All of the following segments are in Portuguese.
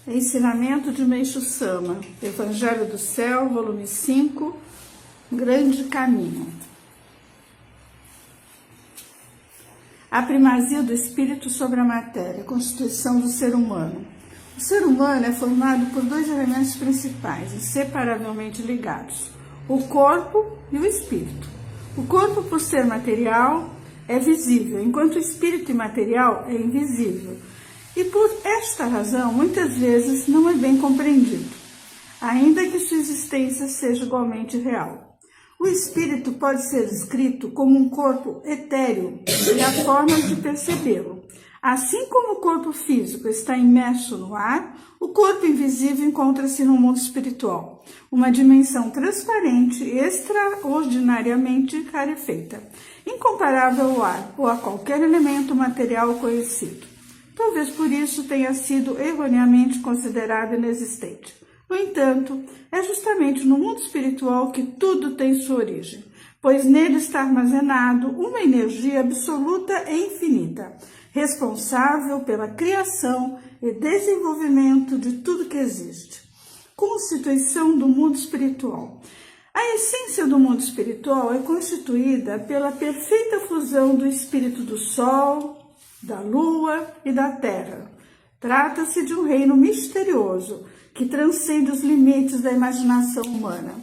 Ensinamento de Meixo Sama, Evangelho do Céu, volume 5, Grande Caminho. A primazia do espírito sobre a matéria, constituição do ser humano. O ser humano é formado por dois elementos principais, inseparavelmente ligados: o corpo e o espírito. O corpo, por ser material, é visível, enquanto o espírito imaterial é invisível. E por esta razão, muitas vezes não é bem compreendido, ainda que sua existência seja igualmente real. O espírito pode ser descrito como um corpo etéreo e a forma de percebê-lo. Assim como o corpo físico está imerso no ar, o corpo invisível encontra-se no mundo espiritual, uma dimensão transparente e extraordinariamente rarefeita, incomparável ao ar ou a qualquer elemento material conhecido. Talvez por isso tenha sido erroneamente considerado inexistente. No entanto, é justamente no mundo espiritual que tudo tem sua origem, pois nele está armazenado uma energia absoluta e infinita, responsável pela criação e desenvolvimento de tudo que existe. Constituição do mundo espiritual. A essência do mundo espiritual é constituída pela perfeita fusão do espírito do Sol, da Lua e da Terra. Trata-se de um reino misterioso que transcende os limites da imaginação humana.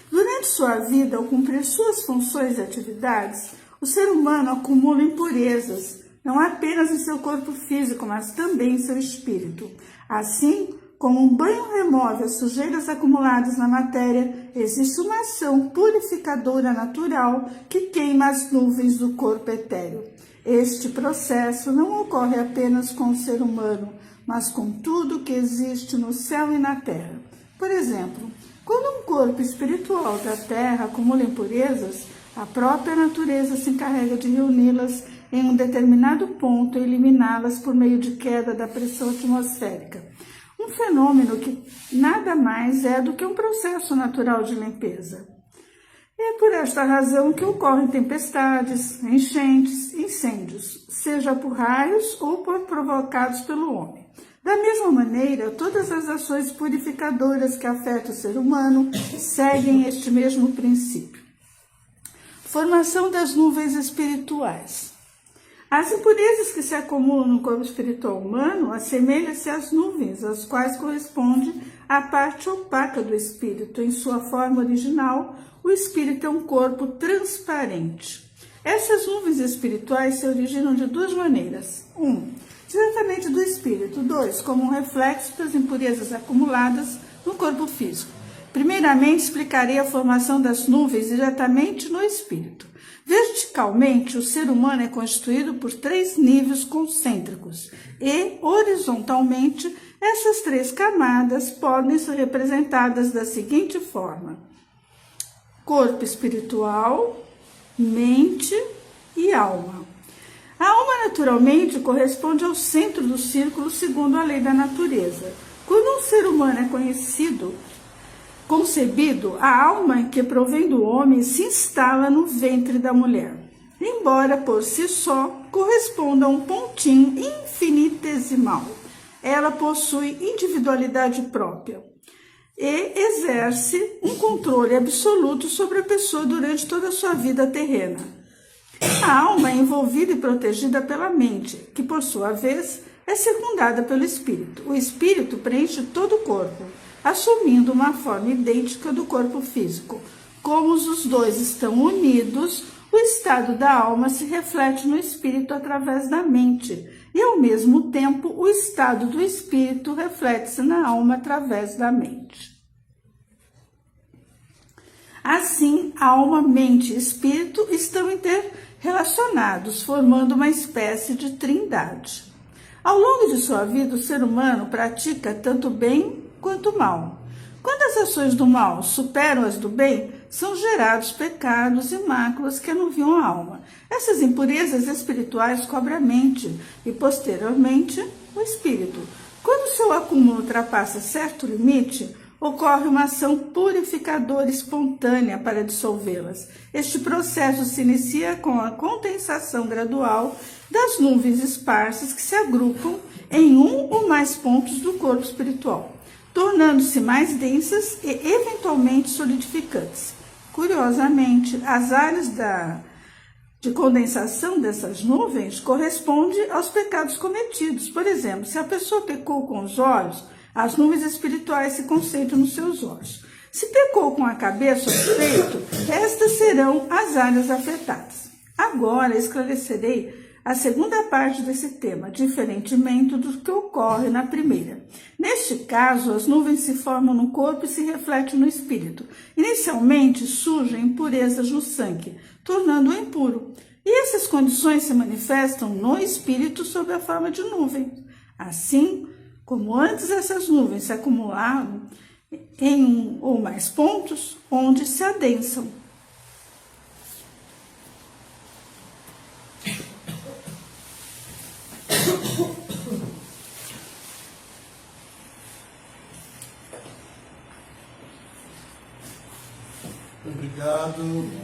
Durante sua vida, ao cumprir suas funções e atividades, o ser humano acumula impurezas, não apenas em seu corpo físico, mas também em seu espírito. Assim, como um banho remove as sujeiras acumuladas na matéria, existe uma ação purificadora natural que queima as nuvens do corpo etéreo. Este processo não ocorre apenas com o ser humano, mas com tudo que existe no céu e na terra. Por exemplo, quando um corpo espiritual da terra acumula impurezas, a própria natureza se encarrega de reuni-las em um determinado ponto e eliminá-las por meio de queda da pressão atmosférica. Um fenômeno que nada mais é do que um processo natural de limpeza. É por esta razão que ocorrem tempestades, enchentes, incêndios, seja por raios ou por provocados pelo homem. Da mesma maneira, todas as ações purificadoras que afetam o ser humano seguem este mesmo princípio. Formação das nuvens espirituais. As impurezas que se acumulam no corpo espiritual humano assemelham-se às nuvens, às quais corresponde a parte opaca do espírito. Em sua forma original, o espírito é um corpo transparente. Essas nuvens espirituais se originam de duas maneiras. 1. Diretamente do espírito. 2. Como um reflexo das impurezas acumuladas no corpo físico. Primeiramente, explicarei a formação das nuvens diretamente no espírito. Verticalmente, o ser humano é constituído por 3 níveis concêntricos e, horizontalmente, essas 3 camadas podem ser representadas da seguinte forma: corpo espiritual, mente e alma. A alma, naturalmente, corresponde ao centro do círculo segundo a lei da natureza. Quando um ser humano é concebido, a alma que provém do homem se instala no ventre da mulher, embora por si só corresponda a um pontinho infinitesimal. Ela possui individualidade própria e exerce um controle absoluto sobre a pessoa durante toda a sua vida terrena. A alma é envolvida e protegida pela mente, que por sua vez é secundada pelo espírito. O espírito preenche todo o corpo, assumindo uma forma idêntica do corpo físico. Como os dois estão unidos, o estado da alma se reflete no espírito através da mente, e ao mesmo tempo o estado do espírito reflete-se na alma através da mente. Assim, alma, mente e espírito estão interrelacionados, formando uma espécie de trindade. Ao longo de sua vida, o ser humano pratica tanto bem quanto o mal. Quando as ações do mal superam as do bem, são gerados pecados e máculas que anuviam a alma. Essas impurezas espirituais cobrem a mente e, posteriormente, o espírito. Quando seu acúmulo ultrapassa certo limite, ocorre uma ação purificadora espontânea para dissolvê-las. Este processo se inicia com a condensação gradual das nuvens esparsas que se agrupam em um ou mais pontos do corpo espiritual, tornando-se mais densas e eventualmente solidificantes. Curiosamente, as áreas de condensação dessas nuvens corresponde aos pecados cometidos. Por exemplo, se a pessoa pecou com os olhos, as nuvens espirituais se concentram nos seus olhos. Se pecou com a cabeça ou o peito, estas serão as áreas afetadas. Agora esclarecerei a segunda parte desse tema, diferentemente do que ocorre na primeira. Neste caso, as nuvens se formam no corpo e se refletem no espírito. Inicialmente surgem impurezas no sangue, tornando-o impuro. E essas condições se manifestam no espírito sob a forma de nuvens. Assim, como antes essas nuvens se acumulavam em um ou mais pontos, onde se adensam. Obrigado.